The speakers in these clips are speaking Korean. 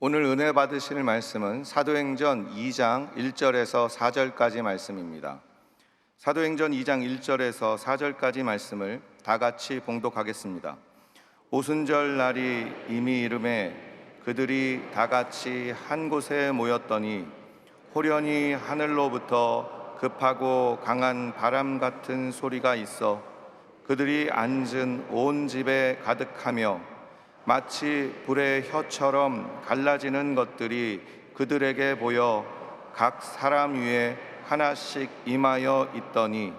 오늘 은혜 받으실 말씀은 사도행전 2장 1절에서 4절까지 말씀입니다. 사도행전 2장 1절에서 4절까지 말씀을 다 같이 봉독하겠습니다. 오순절 날이 이미 이르매 그들이 다 같이 한 곳에 모였더니 호련히 하늘로부터 급하고 강한 바람 같은 소리가 있어 그들이 앉은 온 집에 가득하며 마치 불의 혀처럼 갈라지는 것들이 그들에게 보여 각 사람 위에 하나씩 임하여 있더니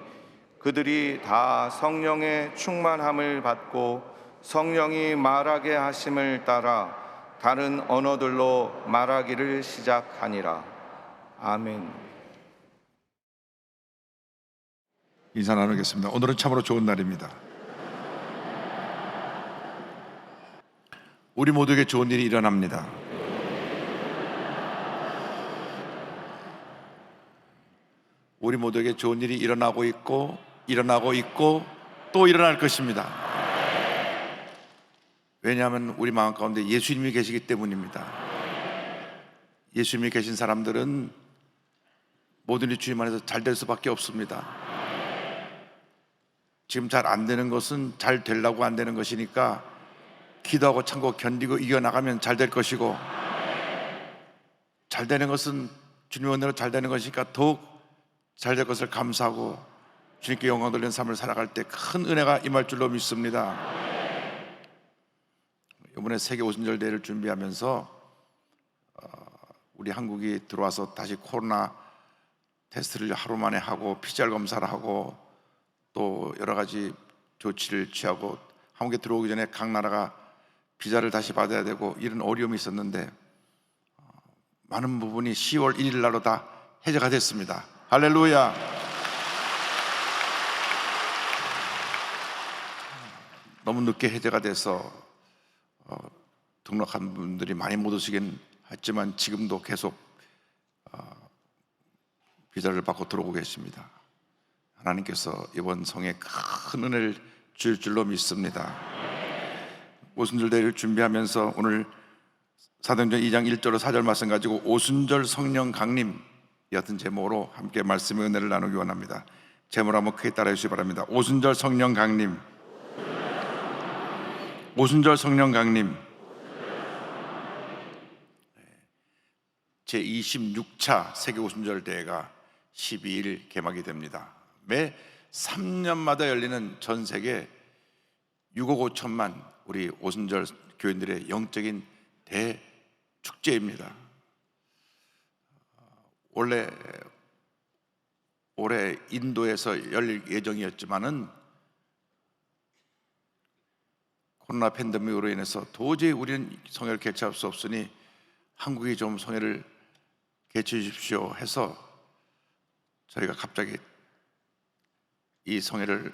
그들이 다 성령의 충만함을 받고 성령이 말하게 하심을 따라 다른 언어들로 말하기를 시작하니라. 아멘. 인사 나누겠습니다. 오늘은 참으로 좋은 날입니다. 우리 모두에게 좋은 일이 일어납니다. 우리 모두에게 좋은 일이 일어나고 있고 또 일어날 것입니다. 왜냐하면 우리 마음 가운데 예수님이 계시기 때문입니다. 예수님이 계신 사람들은 모든 일이 주님 안에서 잘 될 수밖에 없습니다. 지금 잘 안 되는 것은 잘 되려고 안 되는 것이니까 기도하고 참고 견디고 이겨나가면 잘 될 것이고, 잘 되는 것은 주님의 은혜로 잘 되는 것이니까 더욱 잘 될 것을 감사하고 주님께 영광 돌리는 삶을 살아갈 때 큰 은혜가 임할 줄로 믿습니다. 이번에 세계 오순절 대회를 준비하면서 우리 한국이 들어와서 다시 코로나 테스트를 하루 만에 하고 PCR 검사를 하고 또 여러 가지 조치를 취하고 한국에 들어오기 전에 각 나라가 비자를 다시 받아야 되고 이런 어려움이 있었는데 많은 부분이 10월 1일 날로 다 해제가 됐습니다. 할렐루야. 너무 늦게 해제가 돼서 등록한 분들이 많이 못 오시긴 했지만 지금도 계속 비자를 받고 들어오고 계십니다. 하나님께서 이번 성에 큰 은혜를 줄 줄로 믿습니다. 오순절 대회를 준비하면서 오늘 사도행전 2장 1절로 4절 말씀 가지고 오순절 성령 강림 같은 제목으로 함께 말씀의 은혜를 나누기 원합니다. 제목 한번 크게 따라해 주시기 바랍니다. 오순절 성령 강림. 오순절 성령 강림. 제26차 세계 오순절 대회가 12일 개막이 됩니다. 매 3년마다 열리는 전 세계 6억 5천만 우리 오순절 교인들의 영적인 대축제입니다. 원래 올해 인도에서 열릴 예정이었지만은 코로나 팬데믹으로 인해서 도저히 우리는 성회를 개최할 수 없으니 한국이 좀 성회를 개최해 주십시오 해서 저희가 갑자기 이 성회를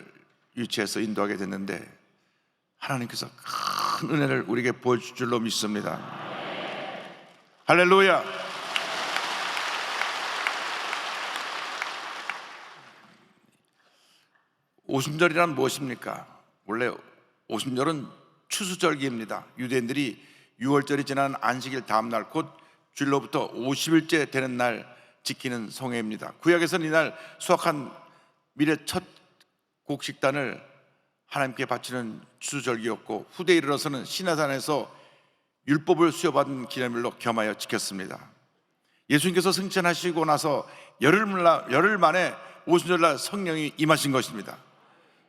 유치해서 인도하게 됐는데 하나님께서 큰 은혜를 우리에게 보여줄 줄로 믿습니다. 할렐루야. 오순절이란 무엇입니까? 원래 오순절은 추수절기입니다. 유대인들이 6월절이 지난 안식일 다음 날 곧 주일로부터 50일째 되는 날 지키는 성회입니다. 구약에서는 이날 수확한 밀의 첫 곡식단을 하나님께 바치는 추수절기였고 후대에 이르러서는 시내산에서 율법을 수여받은 기념일로 겸하여 지켰습니다. 예수님께서 승천하시고 나서 열흘 만에 오순절날 성령이 임하신 것입니다.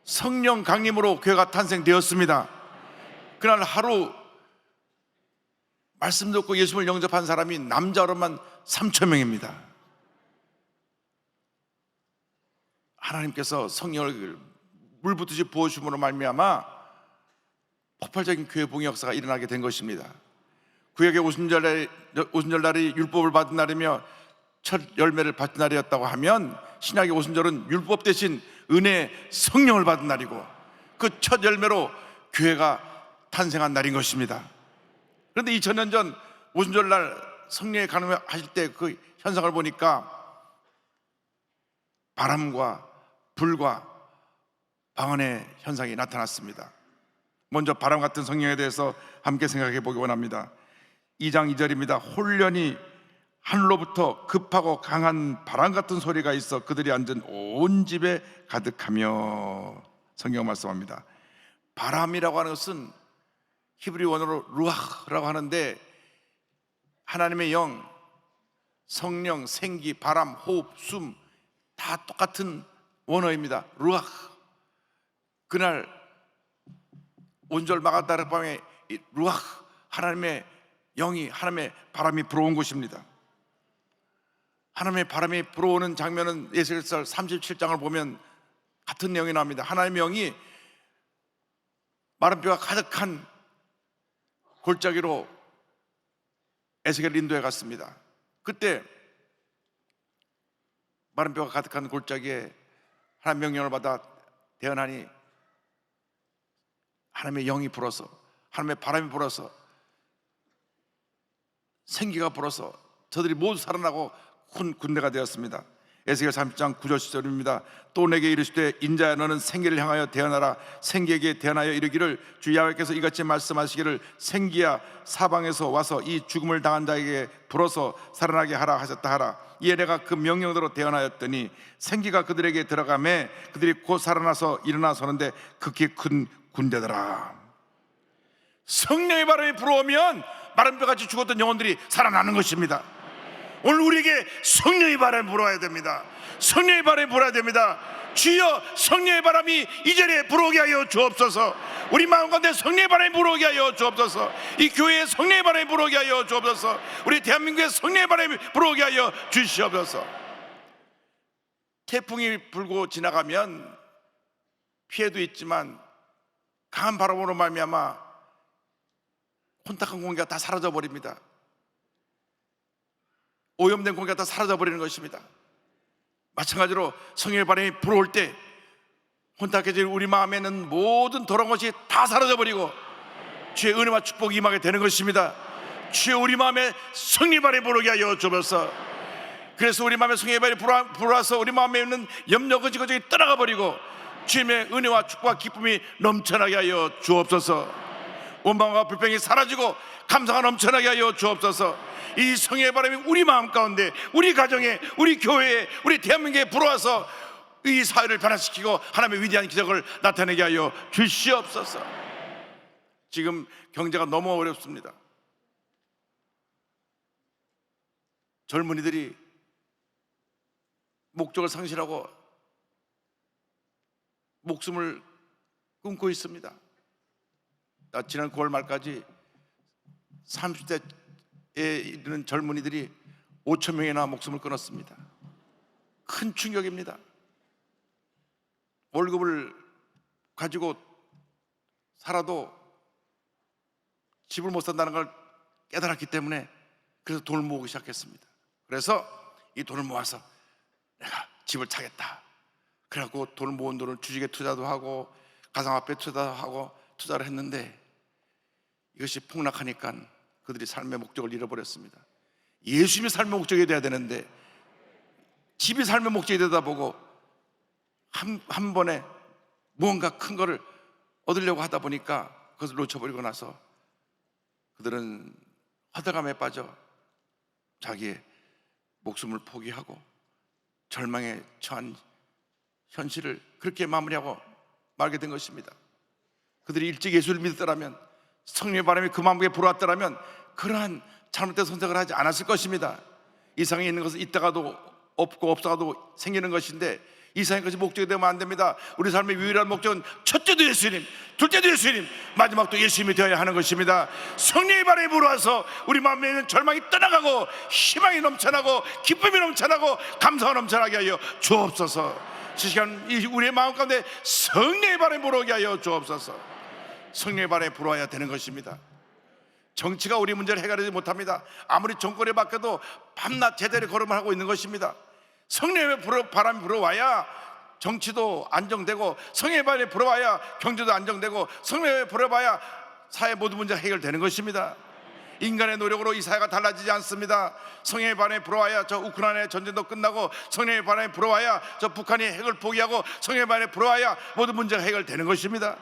성령 강림으로 교회가 탄생되었습니다. 그날 하루 말씀 듣고 예수님을 영접한 사람이 남자로만 3,000명입니다. 하나님께서 성령을 물붓듯이 부어주심으로 말미암아 폭발적인 교회 부흥의 역사가 일어나게 된 것입니다. 구약의 오순절날이 율법을 받은 날이며 첫 열매를 받은 날이었다고 하면 신약의 오순절은 율법 대신 은혜의 성령을 받은 날이고 그 첫 열매로 교회가 탄생한 날인 것입니다. 그런데 2000년 전 오순절날 성령의 강림하실 때 그 현상을 보니까 바람과 불과 방언의 현상이 나타났습니다. 먼저 바람 같은 성령에 대해서 함께 생각해 보기 원합니다. 2장 2절입니다. 홀련히 하늘로부터 급하고 강한 바람 같은 소리가 있어 그들이 앉은 온 집에 가득하며, 성경 말씀합니다. 바람이라고 하는 것은 히브리 원어로 루아흐라고 하는데, 하나님의 영, 성령, 생기, 바람, 호흡, 숨 다 똑같은 원어입니다. 루아흐. 그날 온절 마가다라 밤에 루아흐, 하나님의 영이, 하나님의 바람이 불어온 것입니다. 하나님의 바람이 불어오는 장면은 에스겔서 37장을 보면 같은 내용이 나옵니다. 하나님의 영이 마른 뼈가 가득한 골짜기로 에스겔을 인도해 갔습니다. 그때 마른 뼈가 가득한 골짜기에 하나님 명령을 받아 대언하니 하나님의 영이 불어서, 하나님의 바람이 불어서, 생기가 불어서 저들이 모두 살아나고 큰 군대가 되었습니다. 에스겔 30장 9절 10절입니다. 또 내게 이르시되 인자야 너는 생기를 향하여 대언하라. 생기에게 대언하여 이르기를 주 야훼께서 이같이 말씀하시기를 생기야 사방에서 와서 이 죽음을 당한 자에게 불어서 살아나게 하라 하셨다 하라. 이에 내가 그 명령대로 대언하였더니 생기가 그들에게 들어가매 그들이 곧 살아나서 일어나 서는데 극히 큰 군대더라. 성령의 바람이 불어오면 마른 뼈같이 죽었던 영혼들이 살아나는 것입니다. 오늘 우리에게 성령의 바람이 불어야 됩니다. 성령의 바람이 불어야 됩니다. 주여 성령의 바람이 이 자리에 불어오게 하여 주옵소서. 우리 마음 가운데 성령의 바람이 불어오게 하여 주옵소서. 이 교회에 성령의 바람이 불어오게 하여 주옵소서. 우리 대한민국에 성령의 바람이 불어오게 하여 주시옵소서. 태풍이 불고 지나가면 피해도 있지만 강한 바람으로 말미암아 혼탁한 공기가 다 사라져 버립니다. 오염된 공기가 다 사라져버리는 것입니다. 마찬가지로 성령의 바람이 불어올 때 혼탁해진 우리 마음에 있는 모든 더러운 것이 다 사라져버리고 주의 은혜와 축복이 임하게 되는 것입니다. 주여 우리 마음에 성령의 바람이 불어오게 하여 주옵소서. 그래서 우리 마음에 성령의 바람이 불어와서 우리 마음에 있는 염려 거지거지 떠나가 버리고 주님의 은혜와 축복과 기쁨이 넘쳐나게 하여 주옵소서. 원망과 불평이 사라지고 감사가 넘쳐나게 하여 주옵소서. 이 성령의 바람이 우리 마음 가운데, 우리 가정에, 우리 교회에, 우리 대한민국에 불어와서 이 사회를 변화시키고 하나님의 위대한 기적을 나타내게 하여 주시옵소서. 지금 경제가 너무 어렵습니다. 젊은이들이 목적을 상실하고 목숨을 끊고 있습니다. 지난 9월 말까지 30대에 이르는 젊은이들이 5천 명이나 목숨을 끊었습니다. 큰 충격입니다. 월급을 가지고 살아도 집을 못 산다는 걸 깨달았기 때문에 그래서 돈을 모으기 시작했습니다. 그래서 이 돈을 모아서 내가 집을 사겠다. 그래갖고 돈을 모은 돈을 주식에 투자도 하고 가상화폐 투자도 하고 투자를 했는데 이것이 폭락하니까 그들이 삶의 목적을 잃어버렸습니다. 예수님이 삶의 목적이 돼야 되는데 집이 삶의 목적이 되다 보고 한 번에 무언가 큰 거를 얻으려고 하다 보니까 그것을 놓쳐버리고 나서 그들은 허다감에 빠져 자기의 목숨을 포기하고 절망에 처한 현실을 그렇게 마무리하고 말게 된 것입니다. 그들이 일찍 예수를 믿었더라면, 성령의 바람이 그 마음에 불어왔더라면 그러한 잘못된 선택을 하지 않았을 것입니다. 이 세상에 있는 것은 있다가도 없고 없다가도 생기는 것인데 이 세상의 것이 목적이 되면 안 됩니다. 우리 삶의 유일한 목적은 첫째도 예수님, 둘째도 예수님, 마지막도 예수님이 되어야 하는 것입니다. 성령의 바람이 불어와서 우리 마음에 있는 절망이 떠나가고 희망이 넘쳐나고 기쁨이 넘쳐나고 감사가 넘쳐나게 하여 주옵소서. 이 시간 우리의 마음 가운데 성령의 바람이 불어오게 하여 주옵소서. 성령의 바람이 불어와야 되는 것입니다. 정치가 우리 문제를 해결하지 못합니다. 아무리 정권이 바뀌어도 밤낮 제대로 걸음을 하고 있는 것입니다. 성령의 바람이 불어와야 정치도 안정되고, 성령의 바람이 불어와야 경제도 안정되고, 성령의 바람이 불어와야 사회 모든 문제가 해결되는 것입니다. 인간의 노력으로 이 사회가 달라지지 않습니다. 성령의 바람이 불어와야 저 우크라이나의 전쟁도 끝나고, 성령의 바람이 불어와야 저 북한이 핵을 포기하고, 성령의 바람이 불어와야 모든 문제가 해결되는 것입니다.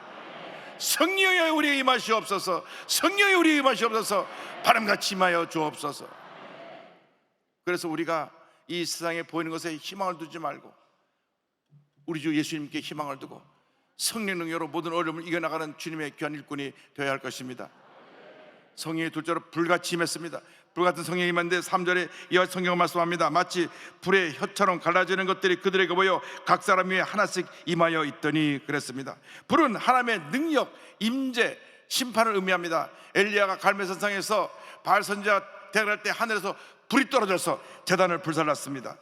성령여 우리의 임하시옵소서. 성령여 우리의 임하시옵소서. 바람같이 임하여 주옵소서. 그래서 우리가 이 세상에 보이는 것에 희망을 두지 말고 우리 주 예수님께 희망을 두고 성령 능력으로 모든 어려움을 이겨나가는 주님의 귀한 일꾼이 되어야 할 것입니다. 성령이 둘째로 불같이 임했습니다. 불같은 성령이 임했는데 3절에 이와 성경은 말씀합니다. 마치 불의 혀처럼 갈라지는 것들이 그들에게 보여 각 사람 위에 하나씩 임하여 있더니 그랬습니다. 불은 하나님의 능력, 임재, 심판을 의미합니다. 엘리야가 갈멜산상에서 바알 선지자 대결할 때 하늘에서 불이 떨어져서 제단을 불살랐습니다.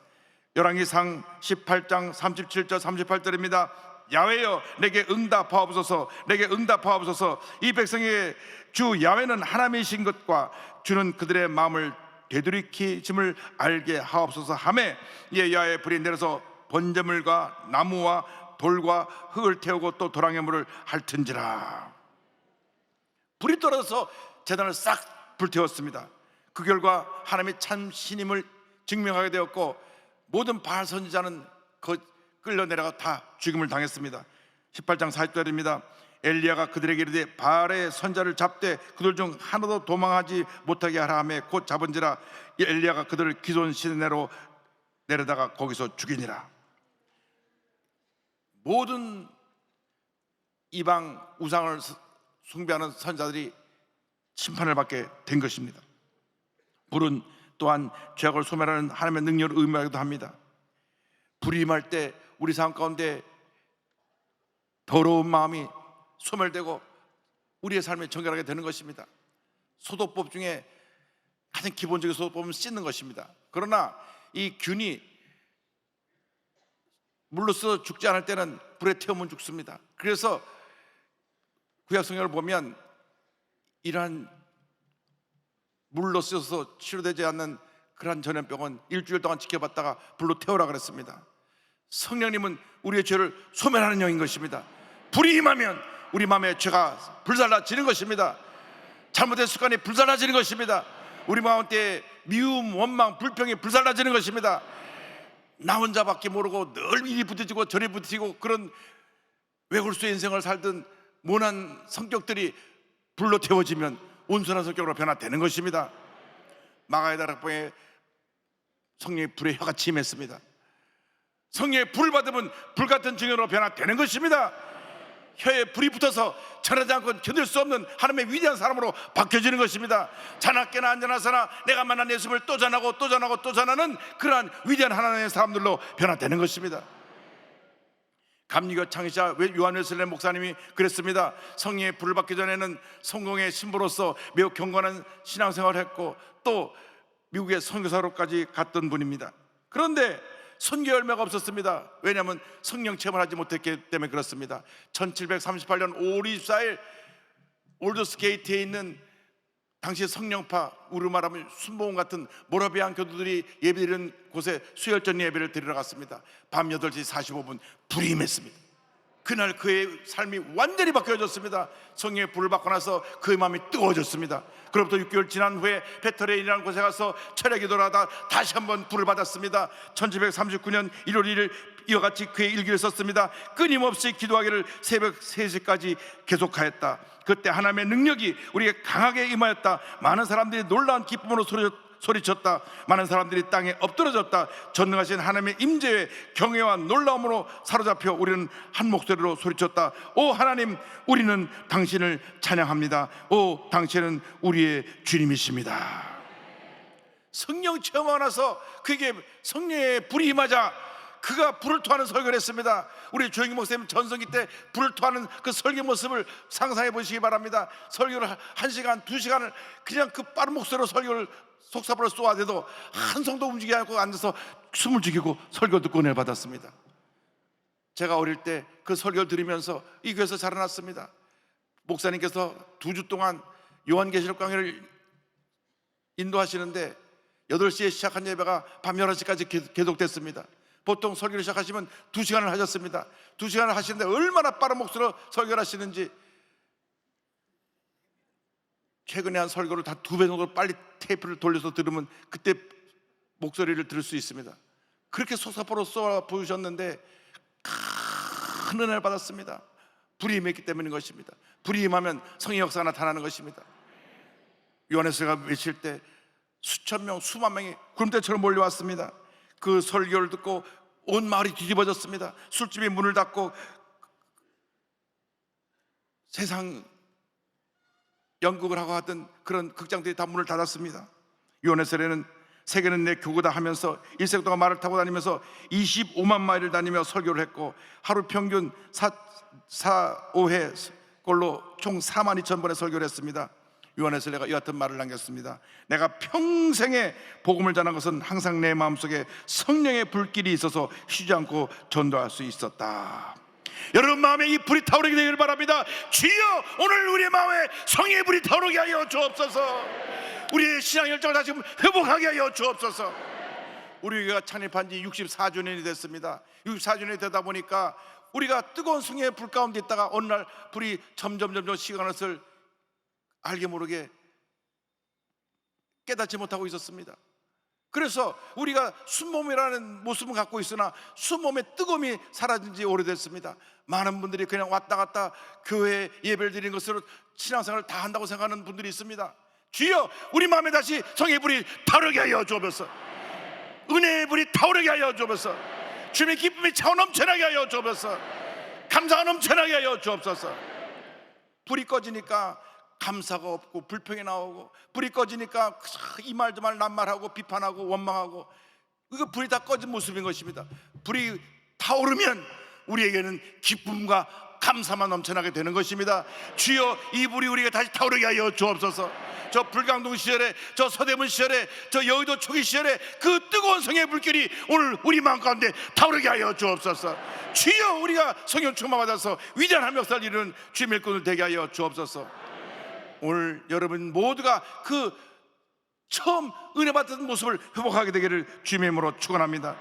열왕기상 18장 37절 38절입니다. 야훼여 내게 응답하옵소서. 내게 응답하옵소서. 이 백성의 주 야훼는 하나님이신 것과 주는 그들의 마음을 되돌이키심을 알게 하옵소서 하매 이에 야훼의 불이 내려서 번제물과 나무와 돌과 흙을 태우고 또 도랑의 물을 핥은지라. 불이 떨어져서 제단을 싹 불태웠습니다. 그 결과 하나님의 참 신임을 증명하게 되었고 모든 바알 선지자는 끌려 내려가 다 죽임을 당했습니다. 18장 40절입니다. 엘리야가 그들에게 이르되 바알의 선자를 잡되 그들 중 하나도 도망하지 못하게 하라 하매 곧 잡은지라. 엘리야가 그들을 기손 시내로 내려다가 거기서 죽이니라. 모든 이방 우상을 숭배하는 선자들이 심판을 받게 된 것입니다. 불은 또한 죄악을 소멸하는 하나님의 능력을 의미하기도 합니다. 불이 임할 때 우리 삶 가운데 더러운 마음이 소멸되고 우리의 삶이 정결하게 되는 것입니다. 소도법 중에 가장 기본적인 소도법은 씻는 것입니다. 그러나 이 균이 물로 써 죽지 않을 때는 불에 태우면 죽습니다. 그래서 구약 성경을 보면 이러한 물로 써서 치료되지 않는 그러한 전염병은 일주일 동안 지켜봤다가 불로 태우라 그랬습니다. 성령님은 우리의 죄를 소멸하는 영인 것입니다. 불이 임하면 우리 마음의 죄가 불살라지는 것입니다. 잘못된 습관이 불살라지는 것입니다. 우리 마음에 미움, 원망, 불평이 불살라지는 것입니다. 나 혼자밖에 모르고 늘 이리 부딪히고 저리 부딪히고 그런 외골수의 인생을 살던 모난 성격들이 불로 태워지면 온순한 성격으로 변화되는 것입니다. 마가의 다락방에 성령의 불의 혀같이 임했습니다. 성령의 불 받으면 불같은 증인으로 변화되는 것입니다. 혀에 불이 붙어서 전하지 않고 견딜 수 없는 하나님의 위대한 사람으로 바뀌어지는 것입니다. 자나깨나 안전하사나 내가 만난 예수를 또 전하고 또 전하고 또 전하는 그러한 위대한 하나님의 사람들로 변화되는 것입니다. 감리교 창시자 요한 웨슬레 목사님이 그랬습니다. 성령의 불을 받기 전에는 성공의 신부로서 매우 경건한 신앙생활을 했고 또 미국의 선교사로까지 갔던 분입니다. 그런데 선교 열매가 없었습니다. 왜냐하면 성령 체험을 하지 못했기 때문에 그렇습니다. 1738년 5월 24일 올더스 게이트에 있는 당시 성령파, 우리로 말하면 순복음 같은 모라비안 교도들이 예배드리는 곳에 수혈전 예배를 드리러 갔습니다. 밤 8시 45분 불이 임했습니다. 그날 그의 삶이 완전히 바뀌어졌습니다. 성령의 불을 받고 나서 그의 마음이 뜨거워졌습니다. 그로부터 6개월 지난 후에 베터레인이라는 곳에 가서 철야 기도를 하다 다시 한번 불을 받았습니다. 1739년 1월 1일 이와 같이 그의 일기를 썼습니다. 끊임없이 기도하기를 새벽 3시까지 계속하였다. 그때 하나님의 능력이 우리에게 강하게 임하였다. 많은 사람들이 놀라운 기쁨으로 소리쳤다. 많은 사람들이 땅에 엎드러졌다. 전능하신 하나님의 임재에 경외와 놀라움으로 사로잡혀 우리는 한 목소리로 소리쳤다. 오 하나님, 우리는 당신을 찬양합니다. 오 당신은 우리의 주님이십니다. 성령 체험하고 나서 그게 성령의 불이 임하자 그가 불을 토하는 설교를 했습니다. 우리 조영기 목사님 전성기 때 불을 토하는 그 설교 모습을 상상해 보시기 바랍니다. 설교를 1시간, 2시간을 그냥 그 빠른 목소리로 설교를 속사포를 쏘아대도 한 성도 움직이지 않고 앉아서 숨을 죽이고 설교 듣고 은혜를 받았습니다. 제가 어릴 때 그 설교를 들으면서 이 교회에서 자라났습니다. 목사님께서 2주 동안 요한계시록 강의를 인도하시는데 8시에 시작한 예배가 밤 11시까지 계속됐습니다. 보통 설교를 시작하시면 2시간을 하셨습니다. 2시간을 하시는데 얼마나 빠른 목소리로 설교를 하시는지 최근에 한 설교를 다 2배 정도 빨리 테이프를 돌려서 들으면 그때 목소리를 들을 수 있습니다. 그렇게 속사포로 쏘아 보이셨는데 큰 은혜를 받았습니다. 불이 임했기 때문인 것입니다. 불이 임하면 성의 역사가 나타나는 것입니다. 요한에서가 외칠 때 수천 명, 수만 명이 구름대처럼 몰려왔습니다. 그 설교를 듣고 온 마을이 뒤집어졌습니다. 술집이 문을 닫고 세상 연극을 하고 하던 그런 극장들이 다 문을 닫았습니다. 요한에서는 세계는 내 교구다 하면서 1생 동안 말을 타고 다니면서 25만 마일을 다니며 설교를 했고, 하루 평균 5회 꼴로 총 4만 2천 번의 설교를 했습니다. 요한에서가 이 같은 말을 남겼습니다. 내가 평생에 복음을 전한 것은 항상 내 마음속에 성령의 불길이 있어서 쉬지 않고 전도할 수 있었다. 여러분 마음에 이 불이 타오르게 되기를 바랍니다. 주여, 오늘 우리의 마음에 성령의 불이 타오르게 하여 주옵소서. 우리의 신앙 열정을 다시 회복하게 하여 주옵소서. 우리 교회가 창립한 지 64주년이 됐습니다. 64주년이 되다 보니까 우리가 뜨거운 성령의 불 가운데 있다가 어느 날 불이 점점 시간을 알게 모르게 깨닫지 못하고 있었습니다. 그래서 우리가 순몸이라는 모습을 갖고 있으나 순몸의 뜨거움이 사라진 지 오래됐습니다. 많은 분들이 그냥 왔다 갔다 교회 예배를 드리는 것으로 신앙생활을 다 한다고 생각하는 분들이 있습니다. 주여, 우리 마음에 다시 성의 불이 타오르게 하여 주옵소서. 은혜의 불이 타오르게 하여 주옵소서. 주님의 기쁨이 차오 넘쳐나게 하여 주옵소서. 감사가 넘쳐나게 하여 주옵소서. 불이 꺼지니까 감사가 없고 불평이 나오고, 불이 꺼지니까 이 말 저 말 낱말하고 비판하고 원망하고, 이거 불이 다 꺼진 모습인 것입니다. 불이 타오르면 우리에게는 기쁨과 감사만 넘쳐나게 되는 것입니다. 주여, 이 불이 우리가 다시 타오르게 하여 주옵소서. 저 불광동 시절에, 저 서대문 시절에, 저 여의도 초기 시절에 그 뜨거운 성의 불길이 오늘 우리 마음 가운데 타오르게 하여 주옵소서. 주여, 우리가 성령 충만 받아서 위대한 역사를 이루는 주님의 일꾼을 되게 하여 주옵소서. 오늘 여러분 모두가 그 처음 은혜 받던 모습을 회복하게 되기를 주님의 이름으로 축원합니다.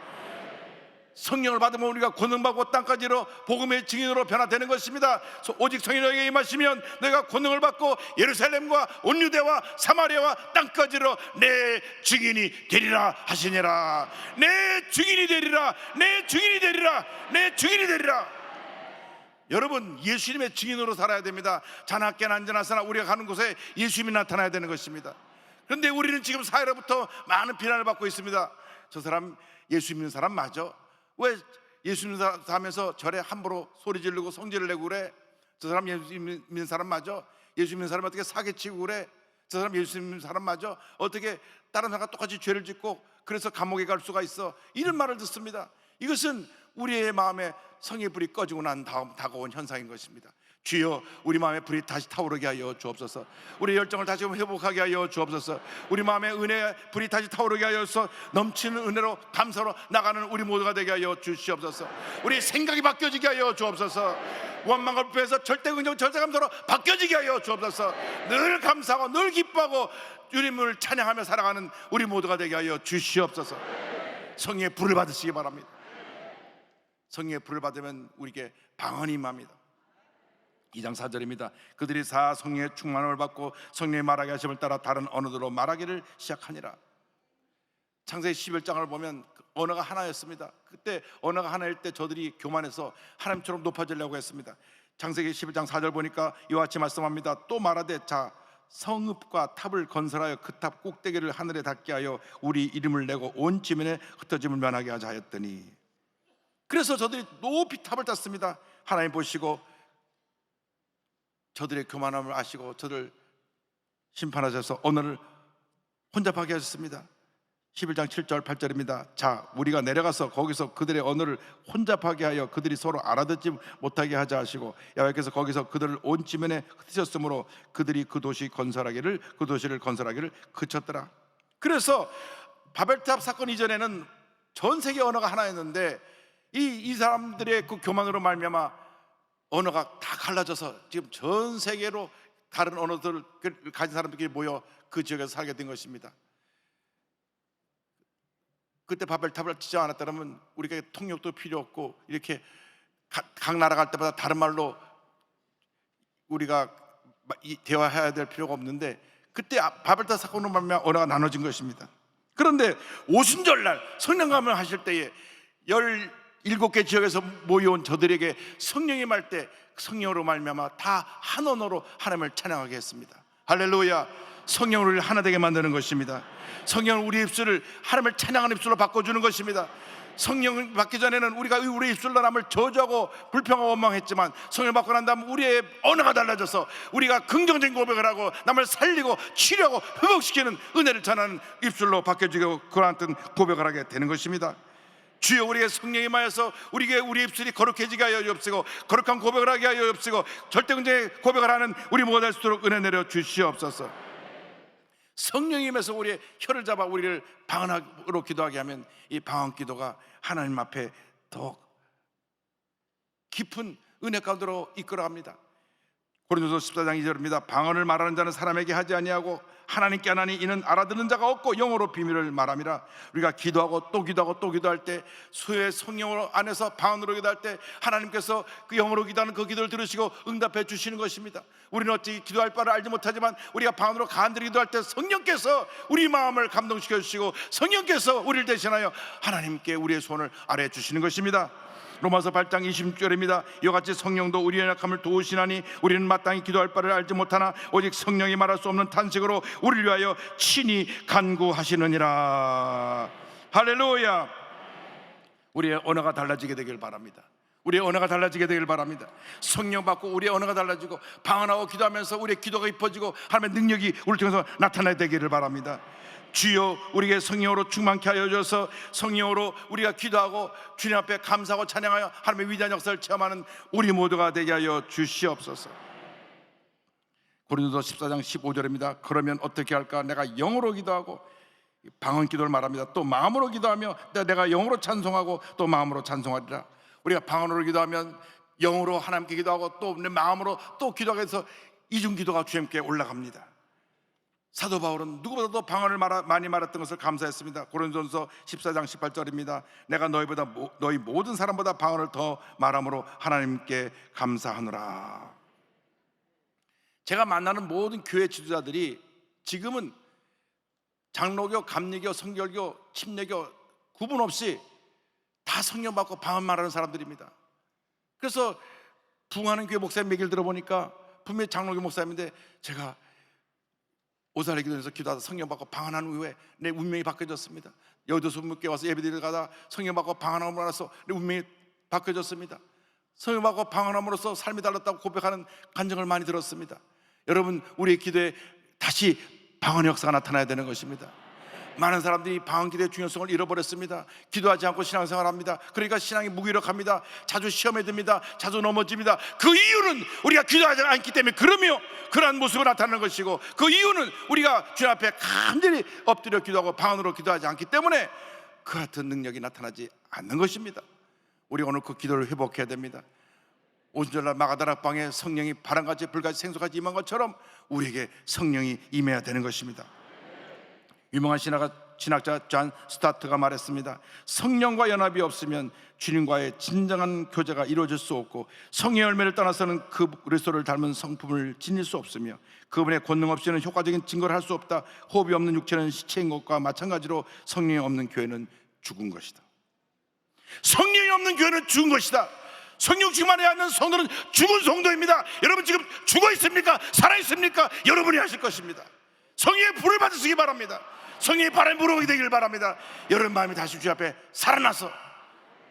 성령을 받으면 우리가 권능받고 땅까지로 복음의 증인으로 변화되는 것입니다. 오직 성령이 너에게 임하시면 너희가 권능을 받고 예루살렘과 온 유대와 사마리아와 땅까지로 내 증인이 되리라 하시니라. 내 증인이 되리라. 내 증인이 되리라. 내 증인이 되리라. 여러분, 예수님의 증인으로 살아야 됩니다. 자나깨나 안전하사나 우리가 가는 곳에 예수님이 나타나야 되는 것입니다. 그런데 우리는 지금 사회로부터 많은 비난을 받고 있습니다. 저 사람 예수 믿는 사람 맞아? 왜 예수 믿는 사람 하면서 절에 함부로 소리 지르고 성질을 내고 그래? 저 사람 예수 믿는 사람 맞아? 예수 믿는 사람 어떻게 사기치고 그래? 저 사람 예수 믿는 사람 맞아? 어떻게 다른 사람과 똑같이 죄를 짓고 그래서 감옥에 갈 수가 있어? 이런 말을 듣습니다. 이것은 우리의 마음에 성의 불이 꺼지고 난 다음 다가온 현상인 것입니다. 주여, 우리 마음에 불이 다시 타오르게 하여 주옵소서. 우리 열정을 다시 회복하게 하여 주옵소서. 우리 마음에 은혜의 불이 다시 타오르게 하여서 넘치는 은혜로 감사로 나가는 우리 모두가 되게 하여 주시옵소서. 우리 생각이 바뀌어지게 하여 주옵소서. 원망을 피해서 절대 긍정 절대 감사로 바뀌어지게 하여 주옵소서. 늘 감사하고 늘 기뻐하고 주님을 찬양하며 살아가는 우리 모두가 되게 하여 주시옵소서. 성령의 불을 받으시기 바랍니다. 성령의 불을 받으면 우리에게 방언이 임합니다. 2장 4절입니다. 그들이 다 성령의 충만함을 받고 성령의 말하게 하심을 따라 다른 언어들로 말하기를 시작하니라. 창세기 11장을 보면 언어가 하나였습니다. 그때 언어가 하나일 때 저들이 교만해서 하나님처럼 높아지려고 했습니다. 창세기 11장 4절 보니까 이와 같이 말씀합니다. 또 말하되 자 성읍과 탑을 건설하여 그 탑 꼭대기를 하늘에 닿게 하여 우리 이름을 내고 온 지면에 흩어짐을 면하게 하자 하였더니, 그래서 저들이 높이 탑을 땄습니다. 하나님 보시고 저들의 교만함을 아시고 저를 심판하셔서 언어를 혼잡하게 하셨습니다. 11장 7절 8절입니다. 자 우리가 내려가서 거기서 그들의 언어를 혼잡하게 하여 그들이 서로 알아듣지 못하게 하자 하시고, 여호와께서 거기서 그들을 온 지면에 흩으셨으므로 그들이 그 도시를 건설하기를 그쳤더라. 그래서 바벨탑 사건 이전에는 전 세계 언어가 하나였는데 이 사람들의 그 교만으로 말미암아 언어가 다 갈라져서 지금 전 세계로 다른 언어들을 가진 사람들끼리 모여 그 지역에서 살게 된 것입니다. 그때 바벨탑을 짓지 않았다면 우리가 통역도 필요 없고 이렇게 각 나라 갈 때마다 다른 말로 우리가 대화해야 될 필요가 없는데, 그때 바벨탑 사건으로 말미암아 언어가 나눠진 것입니다. 그런데 오순절날 성령 감을 하실 때에 7개 지역에서 모여온 저들에게 성령이 임할 때 성령으로 말미암아 다 한 언어로 하나님을 찬양하게 했습니다. 할렐루야. 성령을 우리를 하나 되게 만드는 것입니다. 성령은 우리 입술을 하나님을 찬양하는 입술로 바꿔주는 것입니다. 성령을 받기 전에는 우리가 우리 입술로 남을 저주하고 불평하고 원망했지만 성령을 받고 난 다음 우리의 언어가 달라져서 우리가 긍정적인 고백을 하고 남을 살리고 치료하고 회복시키는 은혜를 전하는 입술로 바뀌어지고 그러한 고백을 하게 되는 것입니다. 주여, 우리의 성령이 임하여서 우리 입술이 거룩해지게 하여 주옵시고 거룩한 고백을 하게 하여 주옵시고 절대 긍정의 고백을 하는 우리 모두가 될 수 있도록 은혜 내려 주시옵소서. 성령이 임해서 우리의 혀를 잡아 우리를 방언으로 기도하게 하면 이 방언 기도가 하나님 앞에 더 깊은 은혜 가운데로 이끌어갑니다. 고린도서 14장 2절입니다. 방언을 말하는 자는 사람에게 하지 아니하고 하나님께 하나니 이는 알아듣는 자가 없고 영어로 비밀을 말함이라. 우리가 기도하고 또 기도하고 또 기도할 때 수의 성령 안에서 방언으로 기도할 때 하나님께서 그 영어로 기도하는 그 기도를 들으시고 응답해 주시는 것입니다. 우리는 어찌 기도할 바를 알지 못하지만 우리가 방언으로 간절히 기도할 때 성령께서 우리 마음을 감동시켜 주시고 성령께서 우리를 대신하여 하나님께 우리의 손을 아뢰 주시는 것입니다. 로마서 8장 20절입니다. 이와 같이 성령도 우리의 약함을 도우시나니 우리는 마땅히 기도할 바를 알지 못하나 오직 성령이 말할 수 없는 탄식으로 우리를 위하여 친히 간구하시느니라. 할렐루야. 우리의 언어가 달라지게 되길 바랍니다. 우리의 언어가 달라지게 되길 바랍니다. 성령 받고 우리의 언어가 달라지고 방언하고 기도하면서 우리의 기도가 깊어지고 하나님의 능력이 우리를 통해서 나타나야 되기를 바랍니다. 주여, 우리에게 성령으로 충만케 하여 주셔서 성령으로 우리가 기도하고 주님 앞에 감사하고 찬양하여 하나님의 위대한 역사를 체험하는 우리 모두가 되게 하여 주시옵소서. 고린도서 14장 15절입니다. 그러면 어떻게 할까? 내가 영어로 기도하고 방언 기도를 말합니다. 또 마음으로 기도하며 내가 영어로 찬송하고 또 마음으로 찬송하리라. 우리가 방언으로 기도하면 영어로 하나님께 기도하고 또 내 마음으로 또 기도하게 해서 이중 기도가 주님께 올라갑니다. 사도 바울은 누구보다도 방언을 많이 말했던 것을 감사했습니다. 고린도전서 14장 18절입니다. 내가 너희 모든 사람보다 방언을 더 말함으로 하나님께 감사하노라. 제가 만나는 모든 교회 지도자들이 지금은 장로교, 감리교, 성결교, 침례교 구분 없이 다 성령 받고 방언 말하는 사람들입니다. 그래서 부흥하는 교회 목사님 얘기를 들어보니까 분명히 장로교 목사님인데 제가 오살의 기도에서 기도하다 성령 받고 방언한 후에 내 운명이 바뀌어졌습니다. 여기도 문교회 와서 예배드리러 가다 성령 받고 방언함으로써 내 운명이 바뀌어졌습니다. 성령 받고 방언함으로써 삶이 달랐다고 고백하는 간증을 많이 들었습니다. 여러분, 우리의 기도에 다시 방언의 역사가 나타나야 되는 것입니다. 많은 사람들이 방언 기도의 중요성을 잃어버렸습니다. 기도하지 않고 신앙생활합니다. 그러니까 신앙이 무기력합니다. 자주 시험에 듭니다. 자주 넘어집니다. 그 이유는 우리가 기도하지 않기 때문에 그러한 모습을 나타내는 것이고, 그 이유는 우리가 주님 앞에 간절히 엎드려 기도하고 방언으로 기도하지 않기 때문에 그 같은 능력이 나타나지 않는 것입니다. 우리가 오늘 그 기도를 회복해야 됩니다. 오순절날 마가다락방에 성령이 바람같이 불같이 생수같이 임한 것처럼 우리에게 성령이 임해야 되는 것입니다. 유명한 신학자 존 스타트가 말했습니다. 성령과 연합이 없으면 주님과의 진정한 교제가 이루어질 수 없고 성령의 열매를 떠나서는 그 그리스도를 닮은 성품을 지닐 수 없으며 그분의 권능 없이는 효과적인 증거를 할 수 없다. 호흡이 없는 육체는 시체인 것과 마찬가지로 성령이 없는 교회는 죽은 것이다. 성령이 없는 교회는 죽은 것이다. 성령 충만하지 않는 성도는 죽은 성도입니다. 여러분 지금 죽어 있습니까? 살아 있습니까? 여러분이 하실 것입니다. 성령의 불을 받으시기 바랍니다. 성령의 바람이 불어오게 되기를 바랍니다. 여러분 마음이 다시 주 앞에 살아나서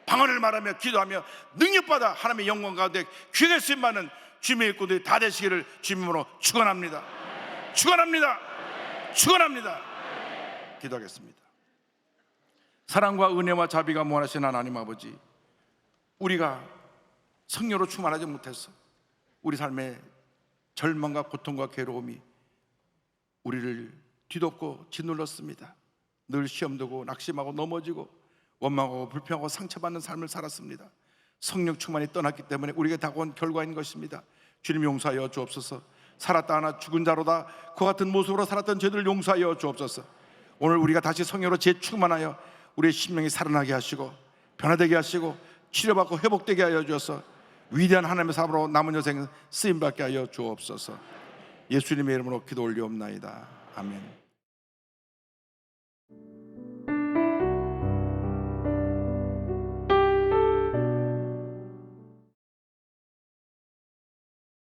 방언을 말하며 기도하며 능력받아 하나님의 영광 가운데 귀하게 쓰임받는 주님의 일꾼들이 다 되시기를 주님으로 축원합니다. 축원합니다. 축원합니다. 기도하겠습니다. 사랑과 은혜와 자비가 무한하신 하나님 아버지, 우리가 성령으로 충만하지 못해서 우리 삶의 절망과 고통과 괴로움이 우리를 뒤덮고 짓눌렀습니다. 늘 시험되고 낙심하고 넘어지고 원망하고 불평하고 상처받는 삶을 살았습니다. 성령 충만이 떠났기 때문에 우리에게 다가온 결과인 것입니다. 주님 용서하여 주옵소서. 살았다 하나 죽은 자로다 그 같은 모습으로 살았던 저희들을 용서하여 주옵소서. 오늘 우리가 다시 성령으로 재충만하여 우리의 심령이 살아나게 하시고 변화되게 하시고 치료받고 회복되게 하여 주셔서 위대한 하나님의 사람으로 남은 여생 쓰임받게 하여 주옵소서. 예수님의 이름으로 기도 올리옵나이다. 아멘.